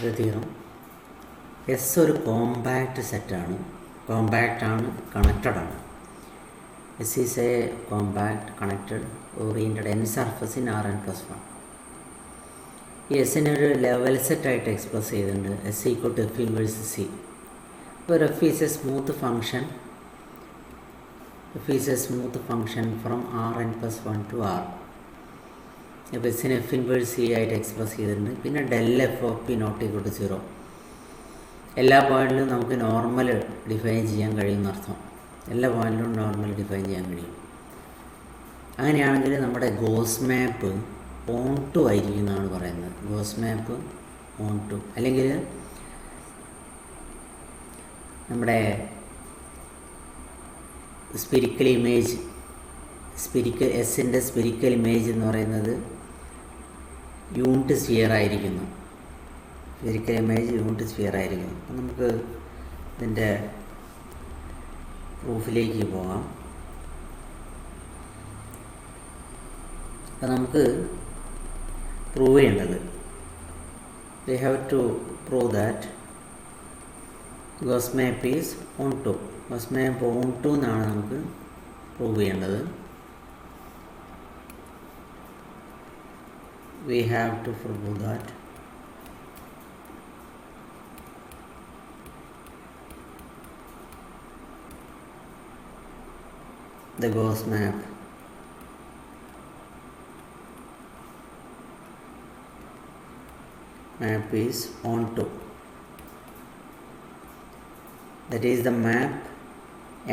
മറ്റൊരു theorem. S ഒരു compact സെറ്റാണ്, കോമ്പാക്റ്റാണ്, കണക്റ്റഡാണ്. S is a compact connected oriented n surface in Rn+1. ഈ എസിനെ ഒരു ലെവൽ സെറ്റായിട്ട് എക്സ്പ്രസ് ചെയ്തിട്ടുണ്ട്. S equal to F inverse C. ഇപ്പോൾ F is a smooth function, from Rn+1 to R. അപ്പോൾ എസിനെ എഫ് ഇൻവേഴ്സ് സി ആയിട്ട് എക്സ്പ്രസ് ചെയ്തിട്ടുണ്ട്. പിന്നെ del F of P not equal to 0. എല്ലാ പോയിന്റിലും നമുക്ക് നോർമൽ ഡിഫൈൻ ചെയ്യാൻ കഴിയുമെന്നർത്ഥം. എല്ലാ പോയിന്റിലും നോർമൽ ഡിഫൈൻ ചെയ്യാൻ കഴിയും. അങ്ങനെയാണെങ്കിൽ നമ്മുടെ ഗോസ് മാപ്പ് ഓൺ ടു ആയിരിക്കും എന്നാണ് പറയുന്നത്. ഗോസ് മാപ്പ് ഓൺ ടു, അല്ലെങ്കിൽ നമ്മുടെ സ്പിരിക്കൽ ഇമേജ്, എസിൻ്റെ സ്പിരിക്കൽ ഇമേജ് എന്ന് പറയുന്നത് യൂണിറ്റ് സ്ഫിയർ ആയിരിക്കുന്നു. സ്പിരിക്കൽ ഇമേജ് യൂണിറ്റ് സ്ഫിയർ ആയിരിക്കുന്നു. അപ്പം നമുക്ക് ഇതിൻ്റെ പ്രൂഫിലേക്ക് പോകാം. അപ്പം നമുക്ക് പ്രൂവ് ചെയ്യേണ്ടത്, we have to prove that Gauss map is onto. Gauss map onto എന്നാണ് നമുക്ക് പ്രൂവ് ചെയ്യേണ്ടത്. We have to prove that the Gauss map is onto. That is the map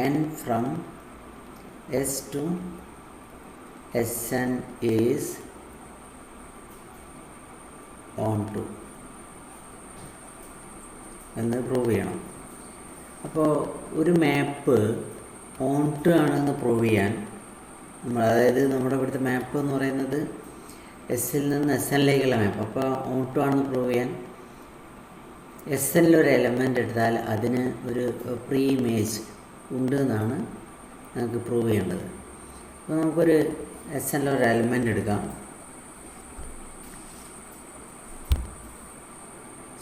n from S to Sn is onto എന്ന് prove ചെയ്യണം. അപ്പോൾ ഒരു മാപ്പ് ഓൺടു ആണെന്ന് prove ചെയ്യാൻ അതായത് നമ്മുടെ ഇവിടുത്തെ മാപ്പ് എന്ന് പറയുന്നത് എസ്സിൽ നിന്ന് SN-ലേക്കുള്ള മാപ്പ്. അപ്പോൾ ഓൺടു ആണെന്ന് പ്രൂവ് ചെയ്യാൻ SN-ലൊരു എലമെൻ്റ് എടുത്താൽ അതിന് ഒരു പ്രീ ഇമേജ് ഉണ്ട് എന്നാണ് നമുക്ക് പ്രൂവ് ചെയ്യേണ്ടത്. അപ്പോൾ നമുക്കൊരു SN-ലൊരു എലമെൻ്റ് എടുക്കാം.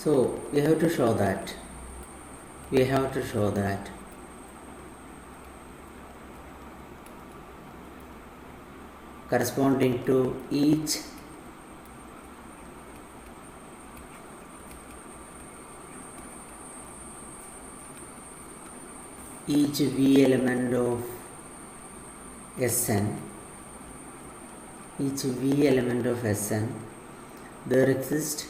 So we have to show that corresponding to each V element of Sn, there exists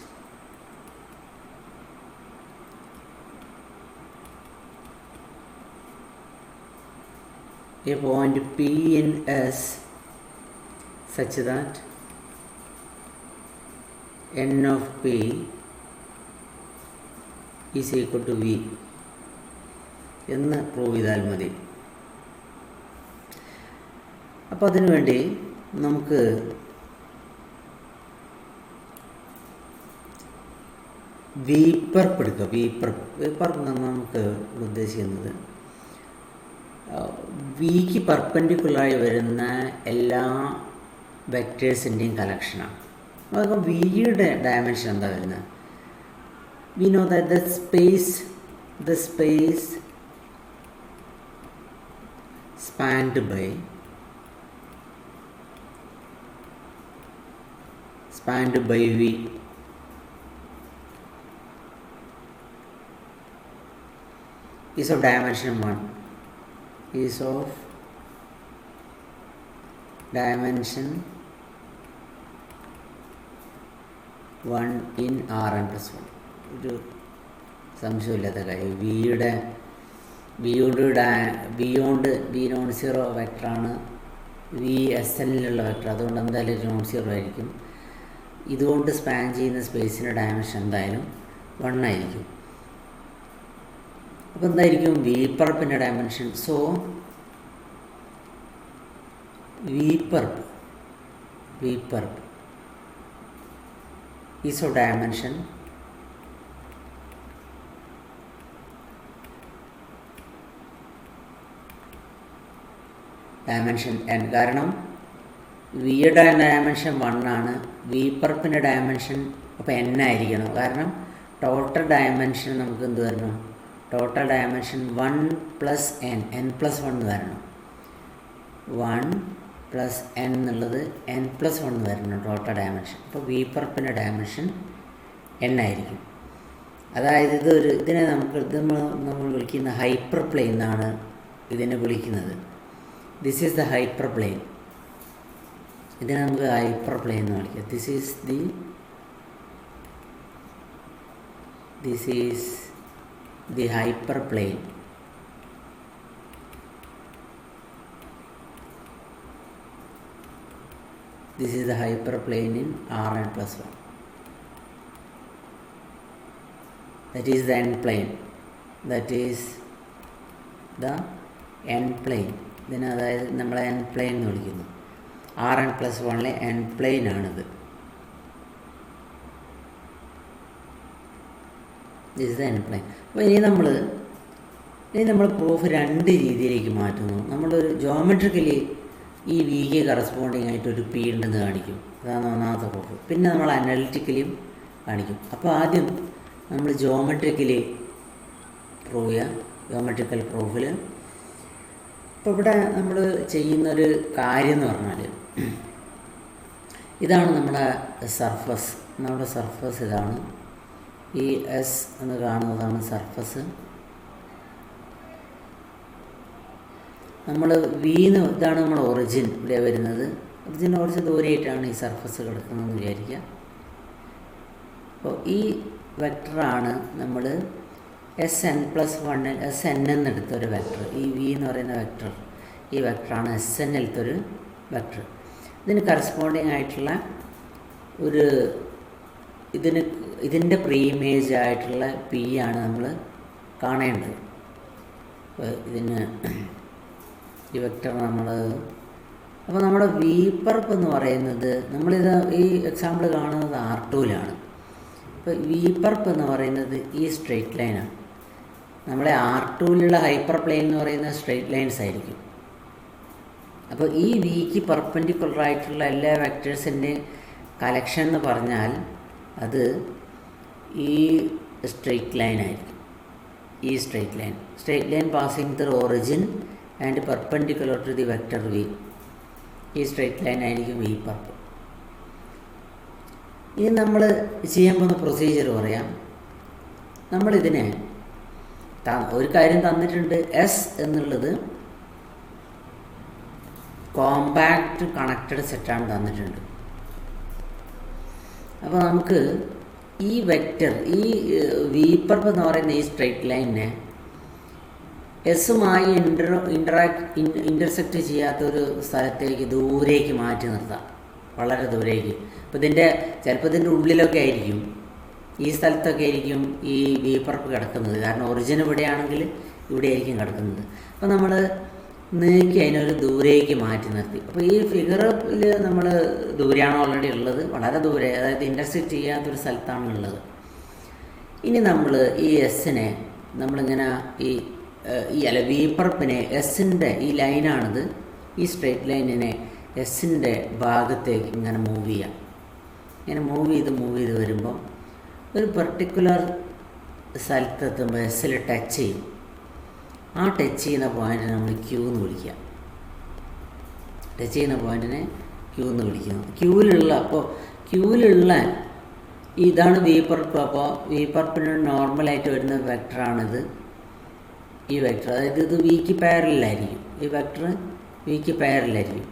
a point P in S such that n of P is equal to V എന്ന് prove ചെയ്താൽ മതി. അപ്പോൾ അതിനു വേണ്ടി നമുക്ക് വീപ്പർപ്പ് എടുക്കുക. വീപ്പർപ്പ് എന്നാണ് നമുക്ക് ഉദ്ദേശിക്കുന്നത് വിക്ക് പെർപെൻഡിക്കുലറായി വരുന്ന എല്ലാ വെക്റ്റേഴ്സിൻ്റെയും കളക്ഷനാണ്. അപ്പോൾ വിയുടെ ഡയമെൻഷൻ എന്താ വരുന്നത്? We know that the space spanned by V is of dimension 1 in Rn+1. ഒരു സംശയമില്ലാത്ത കാര്യം. ബിയോണ്ട് ബി നോൺ സീറോ വെക്ടറാണ് SN-ലുള്ള വെക്ടർ. അതുകൊണ്ട് എന്തായാലും നോൺ സീറോ ആയിരിക്കും. ഇതുകൊണ്ട് സ്പാൻ ചെയ്യുന്ന സ്പേസിൻ്റെ ഡയമെൻഷൻ എന്തായാലും 1 ആയിരിക്കും. അപ്പോൾ എന്തായിരിക്കും വീപ്പർപ്പിൻ്റെ dimension? So V perp is of dimension n. കാരണം വിയുടെ ഡയമെൻഷൻ 1 ആണ്, വീപ്പർപ്പിൻ്റെ ഡയമെൻഷൻ അപ്പോൾ n ആയിരിക്കണം. കാരണം ടോട്ടൽ ഡയമെൻഷൻ നമുക്ക് എന്ത് വരണം? ടോട്ടൽ ഡയമെൻഷൻ 1 + n + 1 വരണം. 1 + n എന്നുള്ളത് n + 1 വരണം ടോട്ടൽ ഡയമെൻഷൻ. അപ്പോൾ വി പർപ്പിൻ്റെ ഡയമെൻഷൻ n ആയിരിക്കും. അതായത് ഇതിനെ നമ്മൾ വിളിക്കുന്ന ഹൈപ്പർ പ്ലെയിൻ എന്നാണ് ഇതിനെ വിളിക്കുന്നത്. This is the hyperplane. ഇതിനെ നമുക്ക് ഹൈപ്പർ പ്ലെയിൻ എന്ന് വിളിക്കാം. This is the hyperplane. This is the hyperplane in Rn+1. That is the n plane. That is the n plane. ഇതിന് അതായത് നമ്മളെ n plane എന്ന് വിളിക്കുന്നു. Rn+1 n plane ആണിത്. This is the n plane. അപ്പോൾ ഇനി നമ്മൾ proof 2 രീതിയിലേക്ക് മാറ്റുന്നു. നമ്മളൊരു ജോമെട്രിക്കലി ഈ വിക്ക് കറസ്പോണ്ടിങ് ആയിട്ട് ഒരു പി ഉണ്ടെന്ന് കാണിക്കും. അതാണ് ഒന്നാമത്തെ പ്രൂഫ്. പിന്നെ നമ്മൾ അനലിറ്റിക്കലിയും കാണിക്കും. അപ്പോൾ ആദ്യം നമ്മൾ ജോമെട്രിക്കലി പ്രൂവ് ചെയ്യാം. ജോമെട്രിക്കൽ പ്രൂഫിൽ ഇപ്പോൾ ഇവിടെ നമ്മൾ ചെയ്യുന്നൊരു കാര്യം എന്ന് പറഞ്ഞാൽ ഇതാണ് നമ്മുടെ സർഫസ്. നമ്മുടെ സർഫസ് ഇതാണ്. ഈ എസ് എന്ന് കാണുന്നതാണ് സർഫസ്. നമ്മൾ വിന്ന് ഇതാണ് നമ്മുടെ ഒറിജിൻ ഇവിടെ വരുന്നത്. ഒറിജിൻ കുറച്ച് ദൂരെയായിട്ടാണ് ഈ സർഫസ് കിടക്കുന്നതെന്ന് വിചാരിക്കുക. അപ്പോൾ ഈ വെക്ടറാണ് നമ്മൾ Sn+1 Sn എന്നെടുത്തൊരു വെക്ടർ. ഈ വി എന്ന് പറയുന്ന വെക്ടർ, ഈ വെക്ടറാണ് Snലത്തൊരു വെക്ടർ. ഇതിന് കറസ്പോണ്ടിങ് ആയിട്ടുള്ള ഒരു ഇതിൻ്റെ പ്രീഇമേജ് ആയിട്ടുള്ള പി ആണ് നമ്മൾ കാണേണ്ടത്. അപ്പോൾ ഇതിന് ഈ വെക്ടർ അപ്പോൾ നമ്മുടെ വി പർപ്പ് എന്ന് പറയുന്നത് നമ്മളിത് ഈ എക്സാമ്പിൾ കാണുന്നത് R2ലാണ്. അപ്പോൾ വി പർപ്പ് എന്ന് പറയുന്നത് ഈ സ്ട്രെയിറ്റ് ലൈനാണ്. നമ്മളെ R2ലുള്ള ഹൈപ്പർ പ്ലെയിൻ എന്ന് പറയുന്ന സ്ട്രെയിറ്റ് ലൈൻസ് ആയിരിക്കും. അപ്പോൾ ഈ വിക്ക് പെർപെൻഡിക്കുലർ ആയിട്ടുള്ള എല്ലാ വെക്ടേഴ്സിൻ്റെയും കളക്ഷൻ എന്ന് പറഞ്ഞാൽ അത് ഈ സ്ട്രെയിറ്റ് ലൈൻ ആയിരിക്കും. ഈ straight line passing through origin and perpendicular to the vector V. ഈ സ്ട്രെയിറ്റ് ലൈൻ ആയിരിക്കും വി പർപ്പ്. ഇനി നമ്മൾ ചെയ്യാൻ പോകുന്ന പ്രൊസീജിയർ പറയാം. നമ്മളിതിനെ ഒരു കാര്യം തന്നിട്ടുണ്ട്. എസ് എന്നുള്ളത് കോമ്പാക്റ്റ് കണക്റ്റഡ് സെറ്റാണ് തന്നിട്ടുണ്ട്. അപ്പോൾ നമുക്ക് ഈ വെക്റ്റർ ഈ വി പർപ്പ് എന്ന് പറയുന്ന ഈ സ്ട്രെയിറ്റ് ലൈനിനെ എസുമായി ഇൻ്റർസെക്റ്റ് ചെയ്യാത്തൊരു സ്ഥലത്തേക്ക് ദൂരേക്ക് മാറ്റി നിർത്താം, വളരെ ദൂരേക്ക്. അപ്പോൾ ചിലപ്പോൾ ഇതിൻ്റെ ഉള്ളിലൊക്കെ ആയിരിക്കും, ഈ സ്ഥലത്തൊക്കെ ആയിരിക്കും ഈ വി പർപ്പ് കിടക്കുന്നത്. കാരണം ഒറിജിൻ ഇവിടെയാണെങ്കിൽ ഇവിടെ ആയിരിക്കും കിടക്കുന്നത്. അപ്പോൾ നമ്മൾ നീക്കി അതിനൊരു ദൂരേക്ക് മാറ്റി നിർത്തി. അപ്പോൾ ഈ ഫിഗറിൽ നമ്മൾ ദൂരെയാണ് ഓൾറെഡി ഉള്ളത്, വളരെ ദൂരെ, അതായത് ഇൻ്റർസെക്റ്റ് ചെയ്യാത്തൊരു സ്ഥലത്താണുള്ളത്. ഇനി നമ്മൾ ഈ എസ്സിനെ നമ്മളിങ്ങനെ വി പർപ്പിനെ എസ്സിൻ്റെ ഈ ലൈനാണിത്, ഈ സ്ട്രെയിറ്റ് ലൈനിനെ എസ്സിൻ്റെ ഭാഗത്തേക്ക് ഇങ്ങനെ മൂവ് ചെയ്യാം. ഇങ്ങനെ മൂവ് ചെയ്ത് വരുമ്പോൾ ഒരു പെർട്ടിക്കുലർ സ്ഥലത്തെത്തുമ്പോൾ എസ്സിൽ ടച്ച് ചെയ്യും. ആ ടച്ച് ചെയ്യുന്ന പോയിൻറ്റിനെ നമ്മൾ ക്യൂ എന്ന് വിളിക്കുക. ടച്ച് ചെയ്യുന്ന പോയിൻറ്റിനെ ക്യൂ എന്ന് വിളിക്കുന്നു. ക്യൂവിലുള്ള ഇതാണ് വി പർപ്പ്. അപ്പോൾ വി പർപ്പിന് നോർമലായിട്ട് വരുന്ന വെക്ടറാണിത്. ഈ വെക്ടർ അതായത് ഇത് വിക്ക് പാരലായിരിക്കും. ഈ വെക്ടർ വിക്ക് പാരലായിരിക്കും.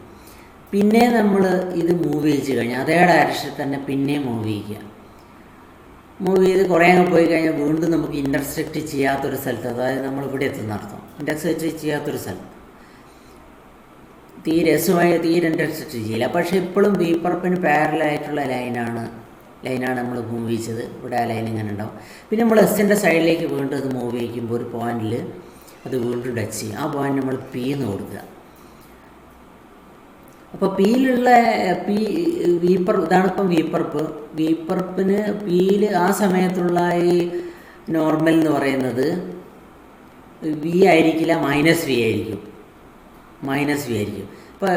പിന്നെ നമ്മൾ ഇത് മൂവ് ചെയ്ത് കഴിഞ്ഞാൽ അതേ ഡയറക്ഷനിൽ തന്നെ പിന്നെ മൂവ് ചെയ്യുക. മൂവ് ചെയ്ത് കുറേ അങ്ങ് പോയി കഴിഞ്ഞാൽ വീണ്ടും നമുക്ക് ഇൻ്റർസെക്റ്റ് ചെയ്യാത്തൊരു സ്ഥലത്ത്, അതായത് നമ്മൾ ഇവിടെ എത്തുന്നർത്ഥം, ഇൻ്റർസെക്റ്റ് ചെയ്യാത്തൊരു സ്ഥലത്ത് തീരെ ഇൻ്റർസെക്റ്റ് ചെയ്യില്ല. പക്ഷേ ഇപ്പോഴും വി പർപ്പിന് പാരലായിട്ടുള്ള ലൈനാണ് നമ്മൾ മൂവ് ചെയ്തത്. ഇവിടെ ആ ലൈൻ ഇങ്ങനെ ഉണ്ടാവും. പിന്നെ നമ്മൾ എസ്സിൻ്റെ സൈഡിലേക്ക് വീണ്ടും അത് മൂവ് ചെയ്യിക്കുമ്പോൾ ഒരു പോയിന്റിൽ അത് വീണ്ടും ടച്ച് ചെയ്യും. ആ പോയിന്റ് നമ്മൾ പി എന്ന് കൊടുക്കുക. അപ്പോൾ പിയിലുള്ള ഇതാണിപ്പം വി പർപ്പിന് പിയിൽ ആ സമയത്തുള്ള ഈ നോർമൽ എന്ന് പറയുന്നത് വി ആയിരിക്കില്ല, മൈനസ് വി ആയിരിക്കും. അപ്പോൾ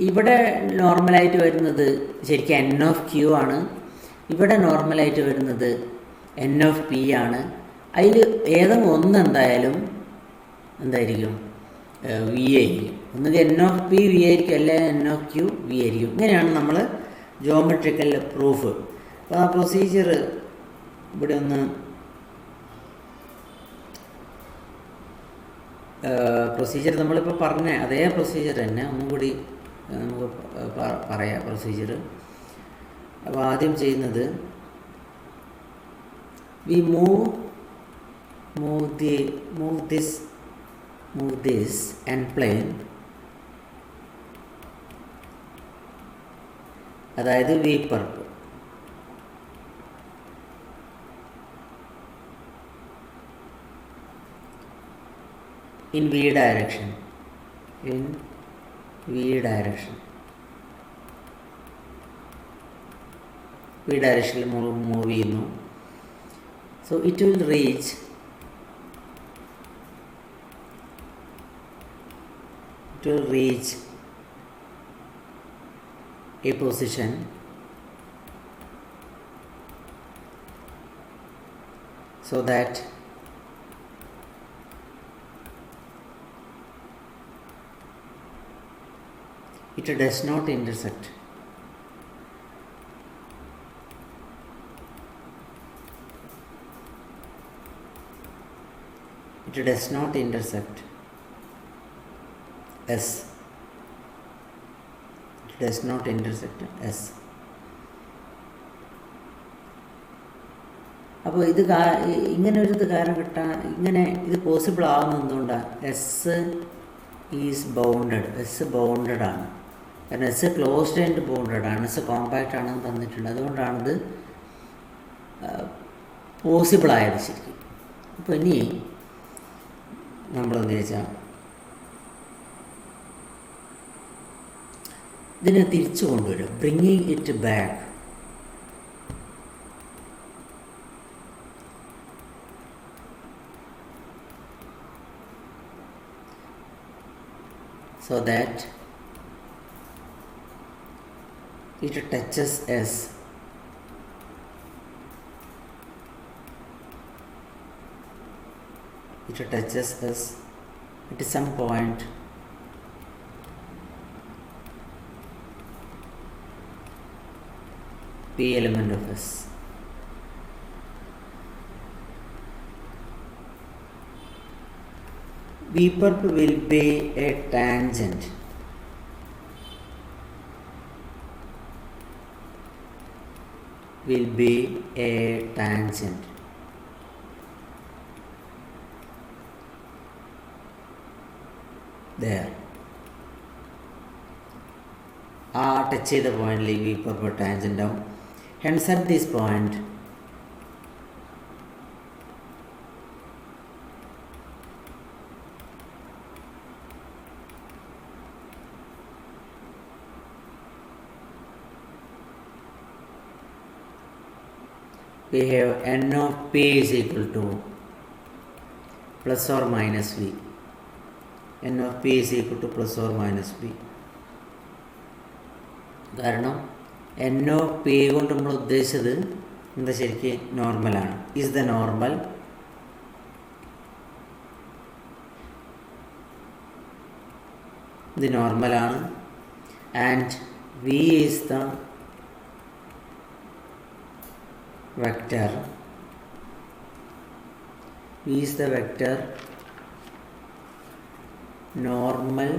ഇവിടെ നോർമലായിട്ട് വരുന്നത് ശരിക്കും N(Q) ആണ്. ഇവിടെ നോർമലായിട്ട് വരുന്നത് എൻ ഓഫ് പി ആണ്. അതിൽ ഏതെങ്കിലും ഒന്ന് എന്തായാലും എന്തായിരിക്കും, വി ആയിരിക്കും. ഒന്നുകിൽ എൻ ഓഫ് പി വി ആയിരിക്കും, അല്ലെങ്കിൽ എൻ ഓഫ് ക്യൂ വി ആയിരിക്കും. ഇങ്ങനെയാണ് നമ്മൾ ജോമെട്രിക്കൽ പ്രൂഫ്. അപ്പോൾ ആ പ്രൊസീജിയർ ഇവിടെ ഒന്ന് പ്രൊസീജിയർ നമ്മളിപ്പോൾ പറഞ്ഞ അതേ പ്രൊസീജിയർ തന്നെ ഒന്നും കൂടി നമുക്ക് പറയാം പ്രൊസീജിയർ. അപ്പോൾ ആദ്യം ചെയ്യുന്നത് we move this end plane, അതായത് V perp in v direction, v direction move ചെയ്യുന്നു. So it will reach a position so that it does not intersect S. It does not intersect S. അപ്പോൾ ഇത് ഇങ്ങനെ ഒരു ഇത് കാരണം കിട്ടാൻ ഇങ്ങനെ ഇത് പോസിബിൾ ആവുന്നത് എന്തുകൊണ്ടാണ്? S is bounded. S bounded ആണ്. കാരണം എസ് ക്ലോസ്ഡ് ആൻഡ് ബൗണ്ടഡ് ആണ്. എസ് കോമ്പാക്റ്റ് ആണെന്ന് തന്നിട്ടുണ്ട്. അതുകൊണ്ടാണിത് പോസിബിളായത് ശരിക്കും. അപ്പോൾ ഇനി നമ്മളെന്ത് ചോദിച്ചാൽ ഇതിനെ തിരിച്ചു കൊണ്ടുവരും. Bringing it back. So that it touches S. It touches S at some point P element of S. V perp will be a tangent there. ആ ടച്ച് ചെയ്ത പോയിന്റിൽ വി പെർപ്പ് ടാൻജന്റ് ആവും. Hence at this point we have n of p is equal to plus or minus v. n of p is equal to plus or minus v. കാരണം n of p കൊണ്ട് നമ്മൾ ഉദ്ദേശിച്ചത് എന്താ? ശരിക്കും നോർമലാണ്. Is the normal. ഇത് നോർമലാണ്. And v is the vector. V is the vector normal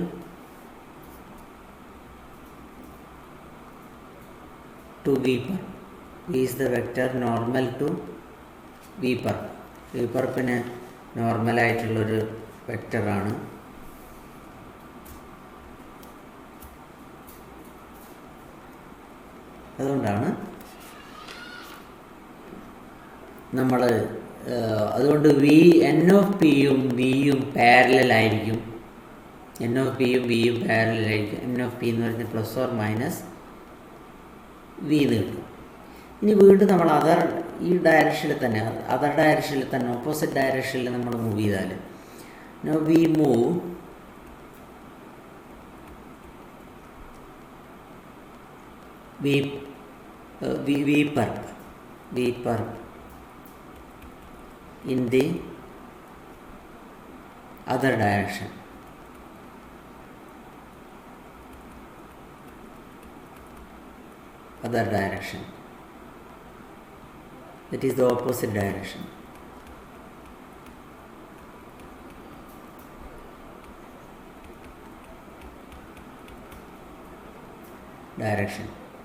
to V perp. V is the vector normal to V perp. V perpന് നോർമൽ ആയിട്ടുള്ളൊരു വെക്ടറാണ്. അതുകൊണ്ടാണ് നമ്മൾ അതുകൊണ്ട് വി എൻ ഓഫ് പിയും വിയും പാരലലായിരിക്കും. എൻ ഓഫ് പിയും വിയും പാരലലായിരിക്കും. എൻ ഓഫ് പി എന്ന് പറയുന്നത് പ്ലസ് ഓർ മൈനസ് വി എന്ന് കിട്ടും. ഇനി വീണ്ടും നമ്മൾ ഈ ഡയറക്ഷനിൽ തന്നെ അതർ ഡയറക്ഷനിൽ തന്നെ ഓപ്പോസിറ്റ് ഡയറക്ഷനിൽ നമ്മൾ മൂവ് ചെയ്താൽ we move V perp in the other direction. That is the opposite direction.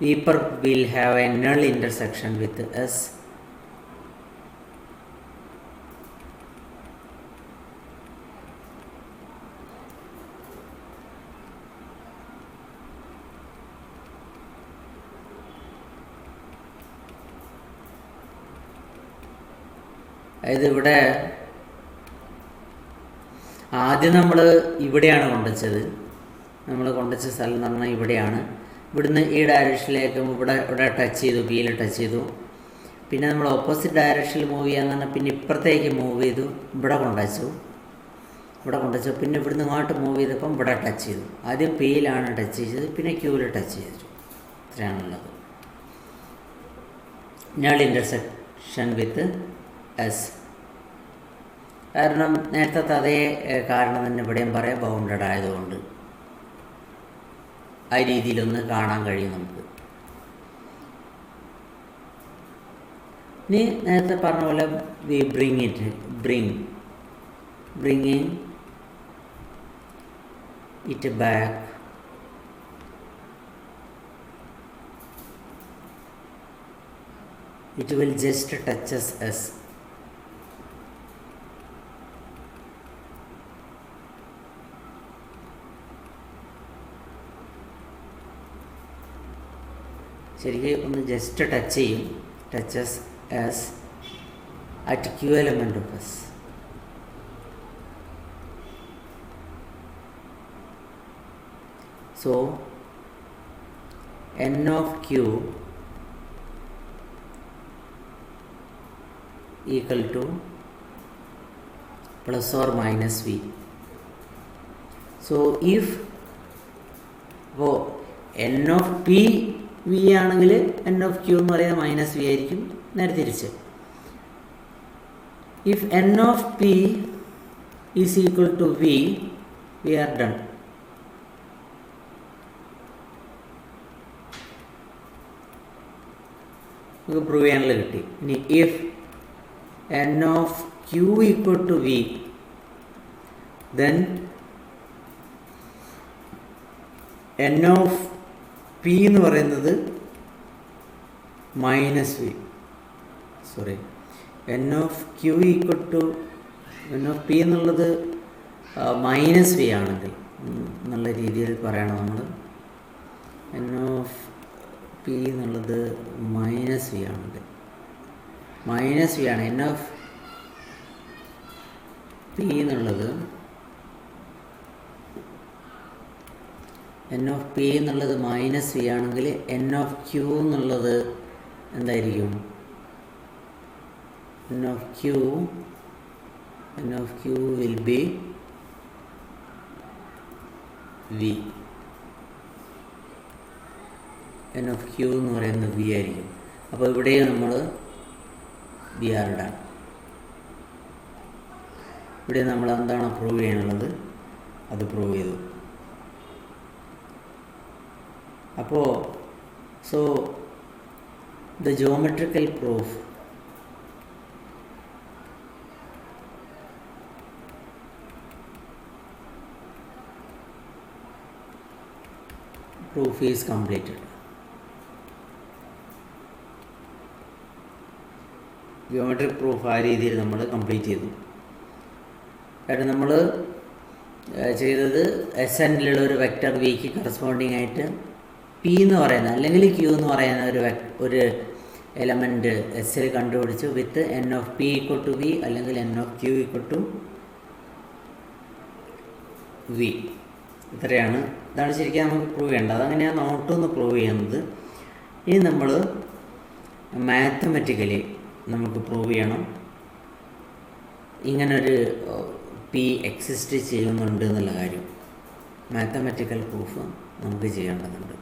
Paper will have a null intersection with S. അതായത് ഇവിടെ ആദ്യം നമ്മൾ ഇവിടെയാണ് കൊണ്ടുവച്ചത്. നമ്മൾ കൊണ്ടുവച്ച സ്ഥലം എന്ന് പറഞ്ഞാൽ ഇവിടെയാണ്. ഇവിടുന്ന് ഈ ഡയറക്ഷനിലേക്ക് ഇവിടെ ടച്ച് ചെയ്തു, പിയിൽ ടച്ച് ചെയ്തു. പിന്നെ നമ്മൾ ഓപ്പോസിറ്റ് ഡയറക്ഷനിൽ മൂവ് ചെയ്യാന്ന് പറഞ്ഞാൽ പിന്നെ ഇപ്പുറത്തേക്ക് മൂവ് ചെയ്തു, ഇവിടെ കൊണ്ടുവച്ചു. പിന്നെ ഇവിടുന്ന് ഇങ്ങോട്ട് മൂവ് ചെയ്തപ്പം ഇവിടെ ടച്ച് ചെയ്തു. ആദ്യം പിയിലാണ് ടച്ച് ചെയ്തത്, പിന്നെ ക്യൂവിൽ ടച്ച് ചെയ്തു. ഇത്രയാണുള്ളത്. Null intersection with S. കാരണം നേരത്തെ അതേ കാരണം തന്നെ ഇവിടെയും പറയാം, ബൗണ്ടഡ് ആയതുകൊണ്ട് ആ രീതിയിലൊന്ന് കാണാൻ കഴിയും നമുക്ക്. ഇനി നേരത്തെ പറഞ്ഞ പോലെ we bringing it back it will just touches us. ശരിക്കും ഒന്ന് ജസ്റ്റ് ടച്ച് ചെയ്യും, touches us at Q element of S. So n of q equal to plus or minus v. So if n of p v ആണെങ്കിൽ n of q എന്ന് പറയുന്നത് minus V ആയിരിക്കും. നേരെ തിരിച്ച് if n of p is equal to v, we are done. നമുക്ക് prove ചെയ്യാനുള്ള കിട്ടി. ഇനി if n of q equal to v, then n of p എന്ന് പറയുന്നത് minus V. n of q equal to n of p എന്നുള്ളത് minus V ആണെങ്കിൽ നല്ല രീതിയിൽ പറയണം നമ്മൾ. n of p എന്നുള്ളത് മൈനസ് വി ആണെങ്കിൽ മൈനസ് വി ആണ്. n of p എന്നുള്ളത് മൈനസ് വി ആണെങ്കിൽ n of q എന്നുള്ളത് എന്തായിരിക്കും? n of q will be v. n of q എന്ന് പറയുന്നത് v ആയിരിക്കും. അപ്പോൾ ഇവിടെ നമ്മൾ വി ആർ ഡൺ. ഇവിടെ നമ്മൾ എന്താണ് പ്രൂവ് ചെയ്യാനുള്ളത് അത് പ്രൂവ് ചെയ്തു. അപ്പോൾ so the geometrical proof is completed. Geometric proof ആ രീതിയിൽ നമ്മൾ കംപ്ലീറ്റ് ചെയ്തു. കാരണം നമ്മൾ ചെയ്തത് എസ് എന്നിലുള്ള ഒരു വെക്റ്റർ വിക്ക് കറസ്പോണ്ടിങ് ആയിട്ട് പി എന്ന് പറയുന്ന അല്ലെങ്കിൽ ക്യൂ എന്ന് പറയുന്ന ഒരു എലമെൻറ്റ് എസ്സിൽ കണ്ടുപിടിച്ചു വിത്ത് n of p equal to v അല്ലെങ്കിൽ n of q equal to v. ഇത്രയാണ്. ഇതാണ് ശരിക്കും നമുക്ക് പ്രൂവ് ചെയ്യേണ്ടത്. അതങ്ങനെയാണ് നോട്ടൊന്ന് പ്രൂവ് ചെയ്യുന്നത്. ഇനി നമ്മൾ മാത്തമെറ്റിക്കലി നമുക്ക് പ്രൂവ് ചെയ്യണം ഇങ്ങനൊരു പി എക്സിസ്റ്റ് ചെയ്യുന്നുണ്ട് എന്നുള്ള കാര്യം. മാത്തമെറ്റിക്കൽ പ്രൂഫ് നമുക്ക് ചെയ്യേണ്ടതുണ്ട്.